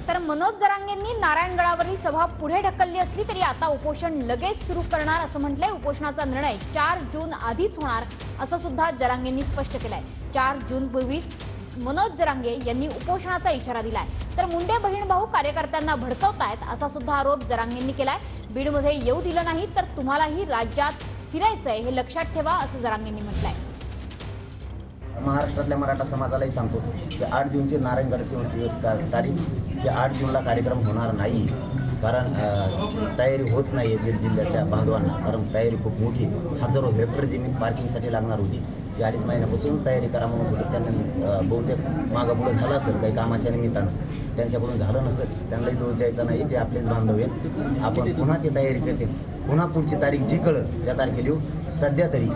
तर मनोज जरांगेंनी नारायणगडावरील सभा पुढे ढकलली असली तरी आता उपोषण लगेच सुरू करणार असं म्हटलंय। उपोषणाचा निर्णय 4 जून आधीच होणार असं सुद्धा जरांगेंनी स्पष्ट केलंय। 4 जून पूर्वीच मनोज जरांगे यांनी उपोषणाचा इशारा दिलाय। तर मुंडे बहीण भाऊ कार्यकर्त्यांना भडकवतायत असा सुद्धा आरोप जरांगेंनी केलाय। बीडमध्ये येऊ दिलं नाही तर तुम्हालाही राज्यात फिरायचंय हे लक्षात ठेवा असं जरांगेंनी म्हटलंय। महाराष्ट्रातल्या मराठा समाजालाही सांगतो की 8 जूनची नारायणगडची तारीख की 8 जूनला कार्यक्रम होणार नाही, कारण तयारी होत नाही बीड जिल्ह्यातल्या बांधवांना। कारण तयारी खूप मोठी, हजारो हेक्टर जमीन पार्किंगसाठी लागणार होती। ती 2.5 महिन्यापासून तयारी करा म्हणून होती। त्यांना बहुतेक मागं पुढं झालं असेल काही कामाच्या निमित्तानं, त्यांच्याकडून झालं नसेल, त्यांनाही दोष द्यायचा नाही, ते आपलेच बांधव आहेत। आपण पुन्हा ती तयारी करते, पुन्हा पुढची तारीख जी कळत त्या तारखेला येऊ। सध्या तरी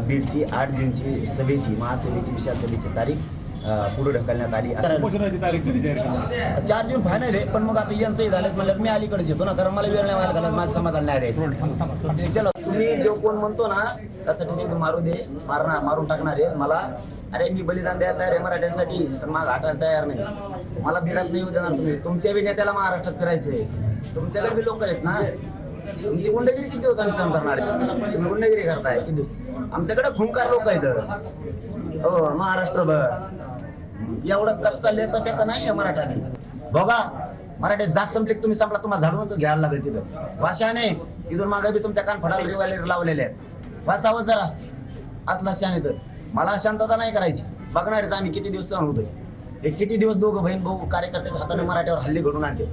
बीडची 8 जूनची सभेची महासभेची विशाल सभेची तारीख पुढे ढकलण्यात आली। 4 जून फायनल आहे, पण मग आता यांचंही झालं म्हणलं मी अलीकडे येतो ना, कारण मला वेळ नाही व्हायला माझ्या समाजाला नाही द्यायचं। चलो तुम्ही जो कोण म्हणतो ना त्यासाठी ते मारू दे, मारून टाकणार आहे मला। अरे मी बलिदान द्यायला तयार आहे मराठ्यांसाठी, पण मग हटायला तयार नाही। मला बिरात नाही देणार तुम्ही। तुमच्या बी नेत्याला महाराष्ट्रात फिरायचंय, तुमच्याकडे बी लोक आहेत ना। तुमची गुंडगिरी किती दिवस आम्ही सहन करणार आहे? तुम्ही गुंडगिरी करताय किती दिवस? आमच्याकडे खुंकार लोक आहेत हो महाराष्ट्रभर। एवढं कच्चा लेचा प्याचा नाही मराठ्याने। बघा मराठी जात संपली, तुम्ही संपला, तुम्हाला झाडूनच घ्यायला लागेल तिथं। वाशाने इथून मागे बी तुमच्या कान फडाला रिवायलर लावलेले आहेत। वासावं जरा असला शाने तर मला शांतता नाही करायची। बघणार आहेत आम्ही किती दिवस सहन होतोय। हे किती दिवस दोघं बहीण भाऊ कार्यकर्त्याच्या हाताने मराठ्यावर हल्ले घडून आणते।